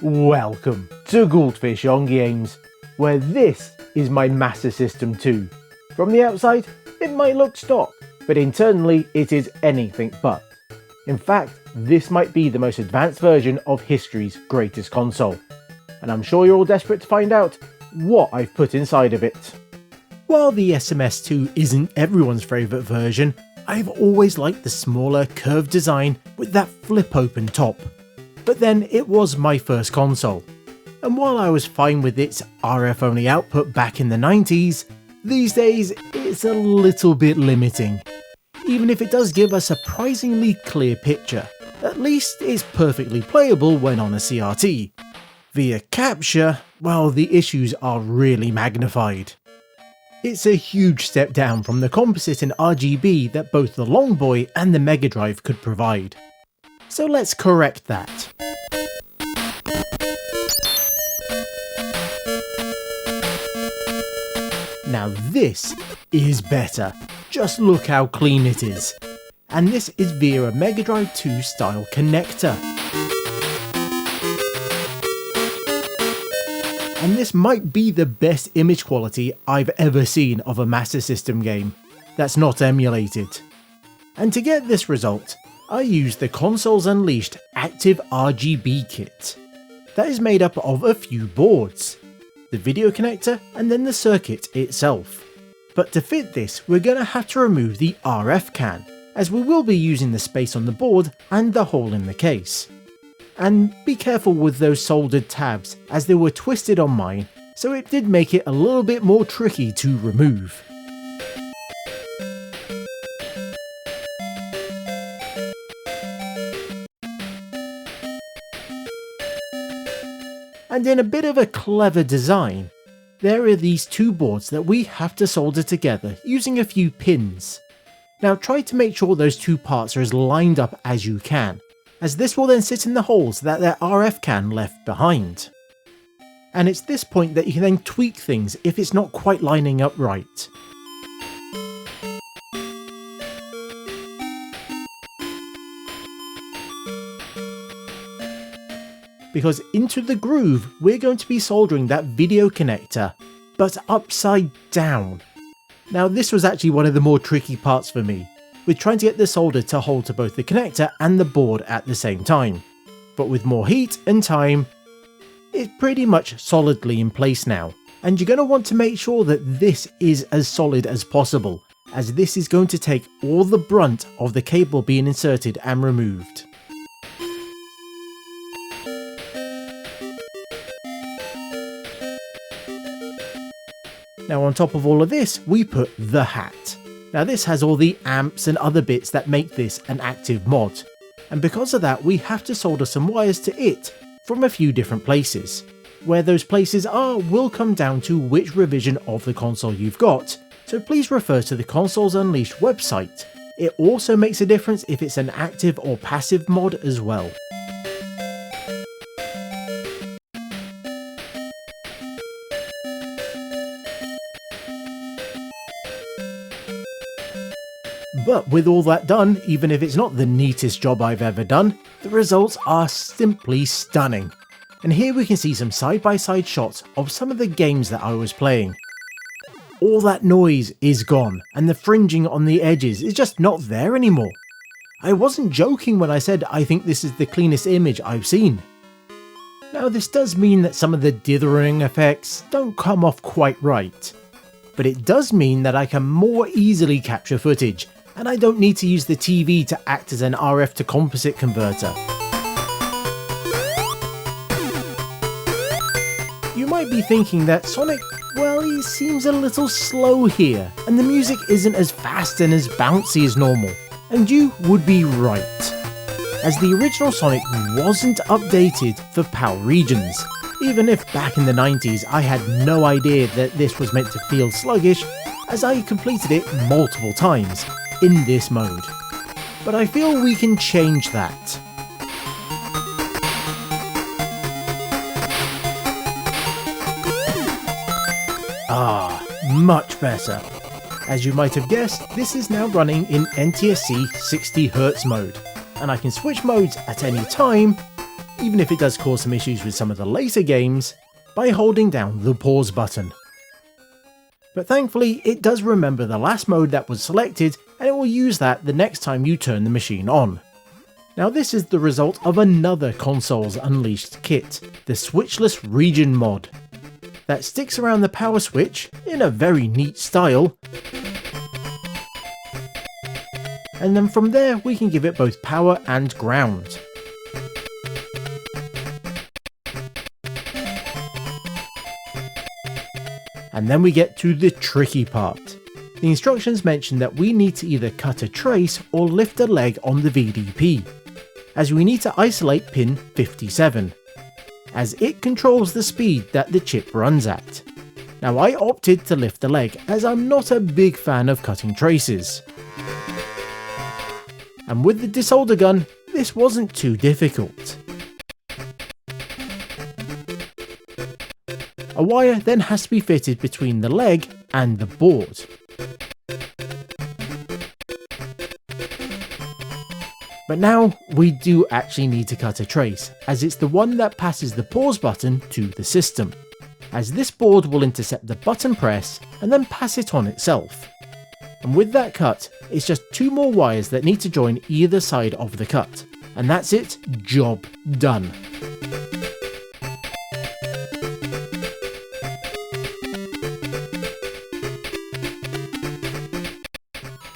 Welcome to Goldfish on Games, where this is my Master System 2. From the outside, it might look stock, but internally it is anything but. In fact, this might be the most advanced version of history's greatest console, and I'm sure you're all desperate to find out what I've put inside of it. While the SMS2 isn't everyone's favourite version, I've always liked the smaller, curved design with that flip-open top. But then it was my first console, and while I was fine with its RF-only output back in the 90s, these days it's a little bit limiting. Even if it does give a surprisingly clear picture, at least it's perfectly playable when on a CRT. Via capture, well, the issues are really magnified. It's a huge step down from the composite and RGB that both the Long Boy and the Mega Drive could provide. So let's correct that. Now this is better, just look how clean it is. And this is via a Mega Drive 2 style connector. And this might be the best image quality I've ever seen of a Master System game that's not emulated. And to get this result, I used the Consoles Unleashed Active RGB kit. That is made up of a few boards, the video connector and then the circuit itself. But to fit this, we're going to have to remove the RF can, as we will be using the space on the board and the hole in the case. And be careful with those soldered tabs, as they were twisted on mine, so it did make it a little bit more tricky to remove. And in a bit of a clever design, there are these two boards that we have to solder together using a few pins. Now try to make sure those two parts are as lined up as you can, as this will then sit in the holes that their RF can left behind. And it's this point that you can then tweak things if it's not quite lining up right. Because into the groove we're going to be soldering that video connector, but upside down. Now this was actually one of the more tricky parts for me, with trying to get the solder to hold to both the connector and the board at the same time. But with more heat and time, it's pretty much solidly in place now, and you're going to want to make sure that this is as solid as possible, as this is going to take all the brunt of the cable being inserted and removed. Now on top of all of this, we put the hat. Now this has all the amps and other bits that make this an active mod, and because of that we have to solder some wires to it from a few different places. Where those places are will come down to which revision of the console you've got, so please refer to the Consoles Unleashed website. It also makes a difference if it's an active or passive mod as well. But with all that done, even if it's not the neatest job I've ever done, the results are simply stunning. And here we can see some side-by-side shots of some of the games that I was playing. All that noise is gone, and the fringing on the edges is just not there anymore. I wasn't joking when I said I think this is the cleanest image I've seen. Now this does mean that some of the dithering effects don't come off quite right, but it does mean that I can more easily capture footage, and I don't need to use the TV to act as an RF to composite converter. You might be thinking that Sonic, well, he seems a little slow here, and the music isn't as fast and as bouncy as normal, and you would be right, as the original Sonic wasn't updated for PAL regions, even if back in the 90s I had no idea that this was meant to feel sluggish, as I completed it multiple times in this mode. But I feel we can change that. Ah, much better. As you might have guessed, this is now running in NTSC 60Hz mode, and I can switch modes at any time even if it does cause some issues with some of the later games, by holding down the pause button. But thankfully it does remember the last mode that was selected, and it will use that the next time you turn the machine on. Now this is the result of another Consoles Unleashed kit, the Switchless Region mod, that sticks around the power switch in a very neat style, and then from there we can give it both power and ground. And then we get to the tricky part. The instructions mention that we need to either cut a trace or lift a leg on the VDP, as we need to isolate pin 57, as it controls the speed that the chip runs at. Now I opted to lift the leg as I'm not a big fan of cutting traces. And with the desolder gun, this wasn't too difficult. A wire then has to be fitted between the leg and the board. But now we do actually need to cut a trace, as it's the one that passes the pause button to the system, as this board will intercept the button press and then pass it on itself. And with that cut, it's just 2 more wires that need to join either side of the cut, and that's it, job done.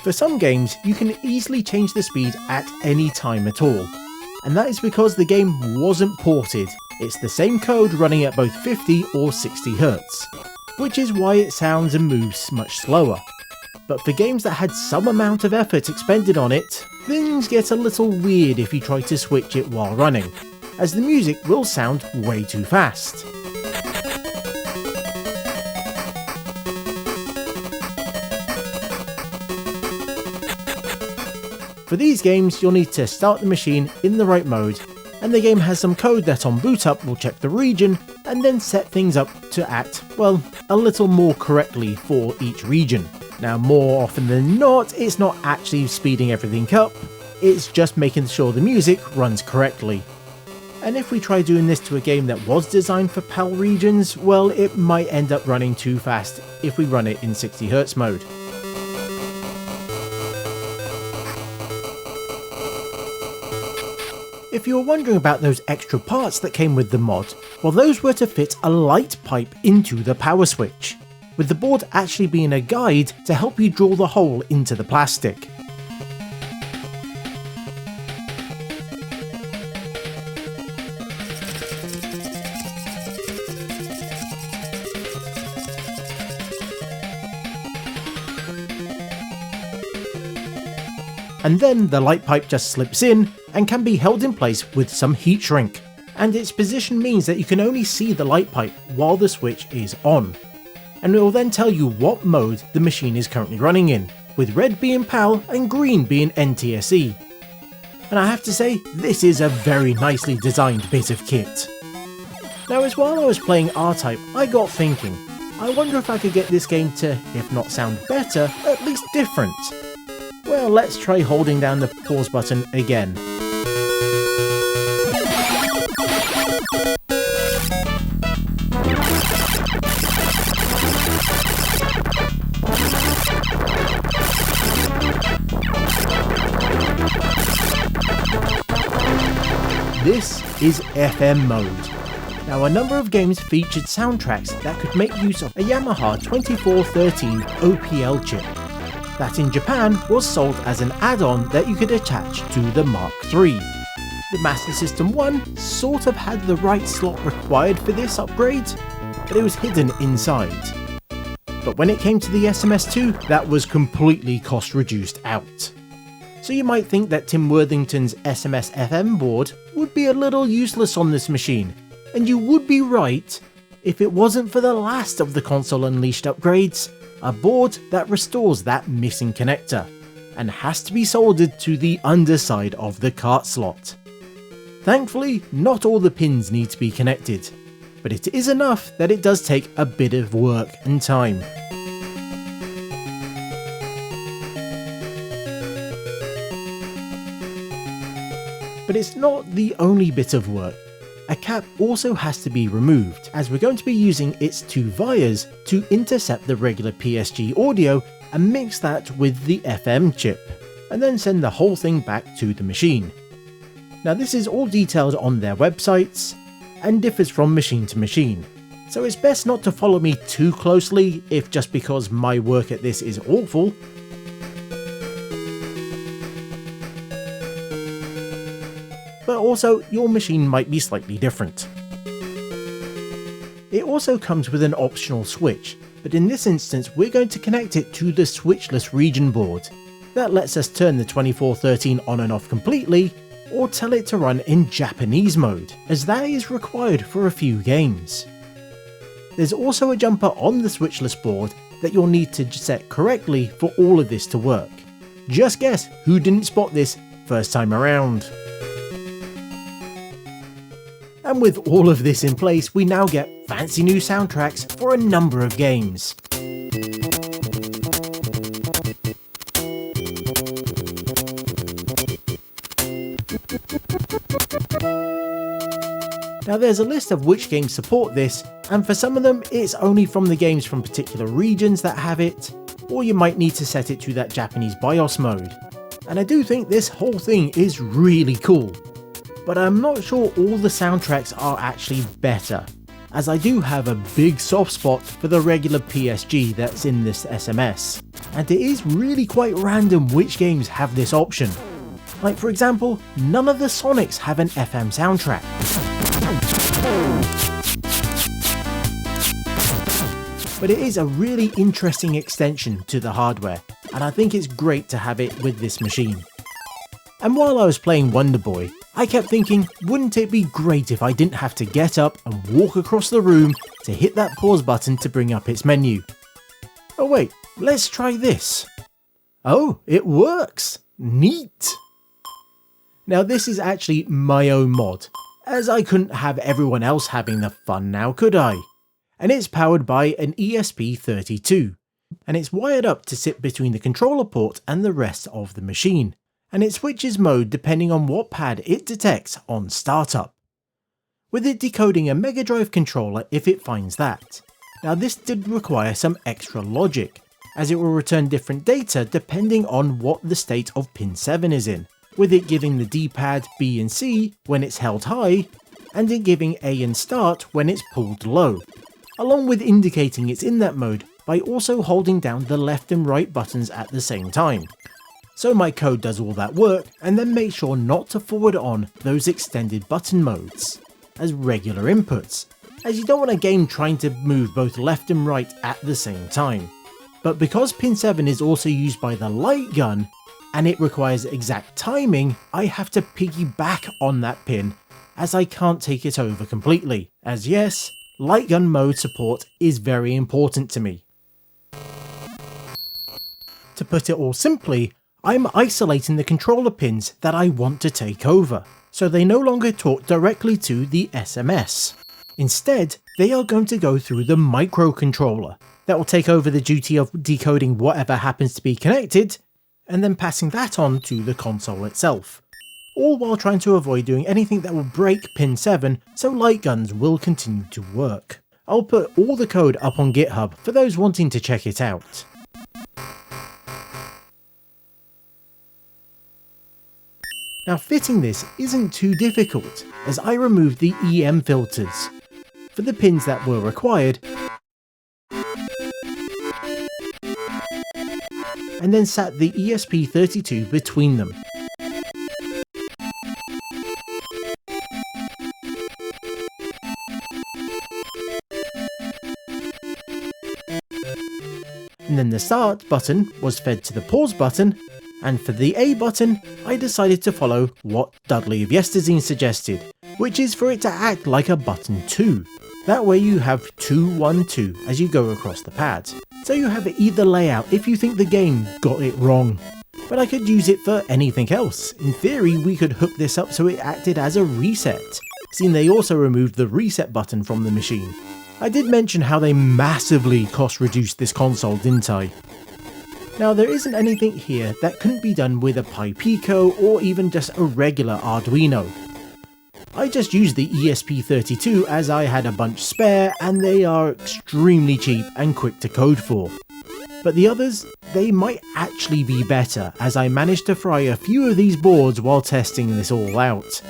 For some games, you can easily change the speed at any time at all, and that is because the game wasn't ported. It's the same code running at both 50 or 60 Hz, which is why it sounds and moves much slower. But for games that had some amount of effort expended on it, things get a little weird if you try to switch it while running, as the music will sound way too fast. For these games, you'll need to start the machine in the right mode, and the game has some code that on boot up will check the region and then set things up to act, well, a little more correctly for each region. Now more often than not, it's not actually speeding everything up, it's just making sure the music runs correctly. And if we try doing this to a game that was designed for PAL regions, well, it might end up running too fast if we run it in 60 Hz mode. If you were wondering about those extra parts that came with the mod, well, those were to fit a light pipe into the power switch, with the board actually being a guide to help you draw the hole into the plastic. And then the light pipe just slips in and can be held in place with some heat shrink, and its position means that you can only see the light pipe while the switch is on, and it will then tell you what mode the machine is currently running in, with red being PAL and green being NTSC. And I have to say, this is a very nicely designed bit of kit. Now, as while I was playing R-Type, I got thinking, I wonder if I could get this game to, if not sound better, at least different. Well, let's try holding down the pause button again. This is FM mode. Now, a number of games featured soundtracks that could make use of a Yamaha 2413 OPL chip, that in Japan was sold as an add-on that you could attach to the Mark III. The Master System 1 sort of had the right slot required for this upgrade, but it was hidden inside. But when it came to the SMS2, that was completely cost reduced out. So you might think that Tim Worthington's SMS FM board would be a little useless on this machine, and you would be right if it wasn't for the last of the Console Unleashed upgrades, a board that restores that missing connector, and has to be soldered to the underside of the cart slot. Thankfully, not all the pins need to be connected, but it is enough that it does take a bit of work and time. But it's not the only bit of work, a cap also has to be removed, as we're going to be using its two vias to intercept the regular PSG audio and mix that with the FM chip, and then send the whole thing back to the machine. Now this is all detailed on their websites, and differs from machine to machine, so it's best not to follow me too closely if just because my work at this is awful. But also, your machine might be slightly different. It also comes with an optional switch, but in this instance we're going to connect it to the switchless region board. That lets us turn the 2413 on and off completely, or tell it to run in Japanese mode, as that is required for a few games. There's also a jumper on the switchless board that you'll need to set correctly for all of this to work. Just guess who didn't spot this first time around. And with all of this in place, we now get fancy new soundtracks for a number of games. Now there's a list of which games support this, and for some of them it's only from the games from particular regions that have it, or you might need to set it to that Japanese BIOS mode. And I do think this whole thing is really cool, but I'm not sure all the soundtracks are actually better, as I do have a big soft spot for the regular PSG that's in this SMS, and it is really quite random which games have this option. Like for example, none of the Sonics have an FM soundtrack. But it is a really interesting extension to the hardware, and I think it's great to have it with this machine. And while I was playing Wonder Boy, I kept thinking, wouldn't it be great if I didn't have to get up and walk across the room to hit that pause button to bring up its menu? Oh wait, let's try this. Oh, it works! Neat! Now this is actually my own mod, as I couldn't have everyone else having the fun now, could I? And it's powered by an ESP32, and it's wired up to sit between the controller port and the rest of the machine, and it switches mode depending on what pad it detects on startup, with it decoding a Mega Drive controller if it finds that. Now this did require some extra logic, as it will return different data depending on what the state of pin 7 is in, with it giving the D-pad B and C when it's held high, and it giving A and start when it's pulled low, along with indicating it's in that mode by also holding down the left and right buttons at the same time. So my code does all that work and then makes sure not to forward on those extended button modes as regular inputs, as you don't want a game trying to move both left and right at the same time. But because pin 7 is also used by the light gun, and it requires exact timing, I have to piggyback on that pin, as I can't take it over completely, as yes, light gun mode support is very important to me. To put it all simply, I'm isolating the controller pins that I want to take over, so they no longer talk directly to the SMS. Instead, they are going to go through the microcontroller, that will take over the duty of decoding whatever happens to be connected, and then passing that on to the console itself, all while trying to avoid doing anything that will break pin 7 so light guns will continue to work. I'll put all the code up on GitHub for those wanting to check it out. Now fitting this isn't too difficult, as I removed the EM filters for the pins that were required, and then sat the ESP32 between them. And then the start button was fed to the pause button, and for the A button, I decided to follow what Dudley of Yesterday suggested, which is for it to act like a button 2. That way you have 2, 1, 2 as you go across the pad. So you have either layout if you think the game got it wrong. But I could use it for anything else. In theory, we could hook this up so it acted as a reset, seeing they also removed the reset button from the machine. I did mention how they massively cost reduced this console, didn't I? Now there isn't anything here that couldn't be done with a Pi Pico or even just a regular Arduino. I just used the ESP32 as I had a bunch spare and they are extremely cheap and quick to code for. But the others, they might actually be better, as I managed to fry a few of these boards while testing this all out.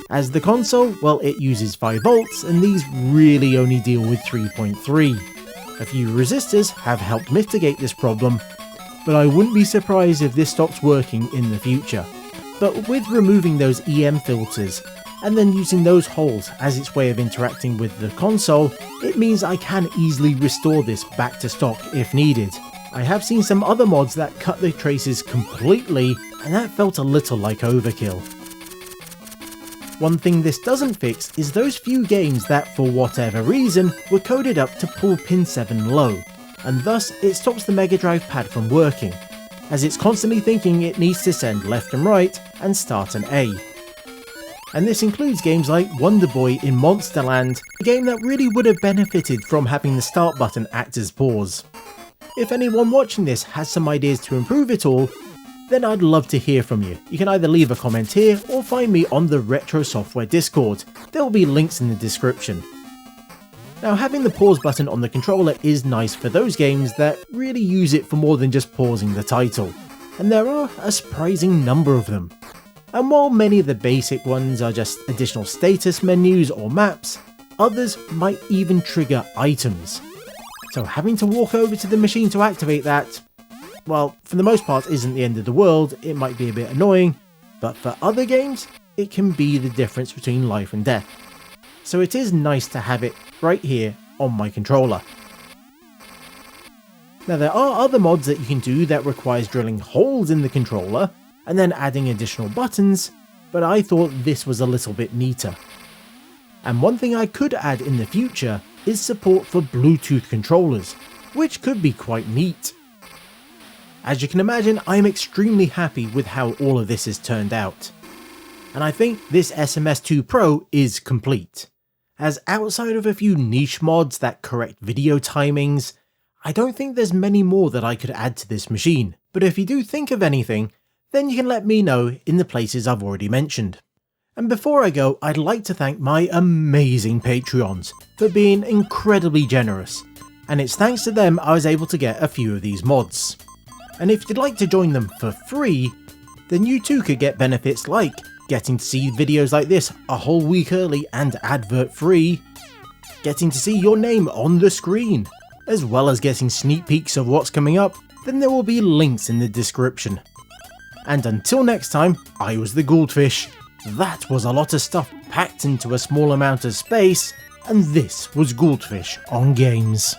As the console, well, it uses 5 volts and these really only deal with 3.3. A few resistors have helped mitigate this problem, but I wouldn't be surprised if this stops working in the future. But with removing those EM filters, and then using those holes as its way of interacting with the console, it means I can easily restore this back to stock if needed. I have seen some other mods that cut the traces completely, and that felt a little like overkill. One thing this doesn't fix is those few games that for whatever reason were coded up to pull pin 7 low, and thus it stops the Mega Drive pad from working, as it's constantly thinking it needs to send left and right and start an A. And this includes games like Wonder Boy in Monsterland, a game that really would have benefited from having the start button act as pause. If anyone watching this has some ideas to improve it all, then I'd love to hear from you. You can either leave a comment here or find me on the Retro Software Discord. There will be links in the description. Now, having the pause button on the controller is nice for those games that really use it for more than just pausing the title, and there are a surprising number of them. And while many of the basic ones are just additional status menus or maps, others might even trigger items. So having to walk over to the machine to activate that, well, for the most part isn't the end of the world. It might be a bit annoying, but for other games, it can be the difference between life and death. So it is nice to have it right here on my controller. Now there are other mods that you can do that requires drilling holes in the controller and then adding additional buttons, but I thought this was a little bit neater. And one thing I could add in the future is support for Bluetooth controllers, which could be quite neat. As you can imagine, I am extremely happy with how all of this has turned out. And I think this SMS2 Pro is complete, as outside of a few niche mods that correct video timings, I don't think there's many more that I could add to this machine. But if you do think of anything, then you can let me know in the places I've already mentioned. And before I go, I'd like to thank my amazing Patreons for being incredibly generous, and it's thanks to them I was able to get a few of these mods. And if you'd like to join them for free, then you too could get benefits like getting to see videos like this a whole week early and advert free, getting to see your name on the screen, as well as getting sneak peeks of what's coming up. Then there will be links in the description. And until next time, I was the Goldfish. That was a lot of stuff packed into a small amount of space, and this was Goldfish on Games.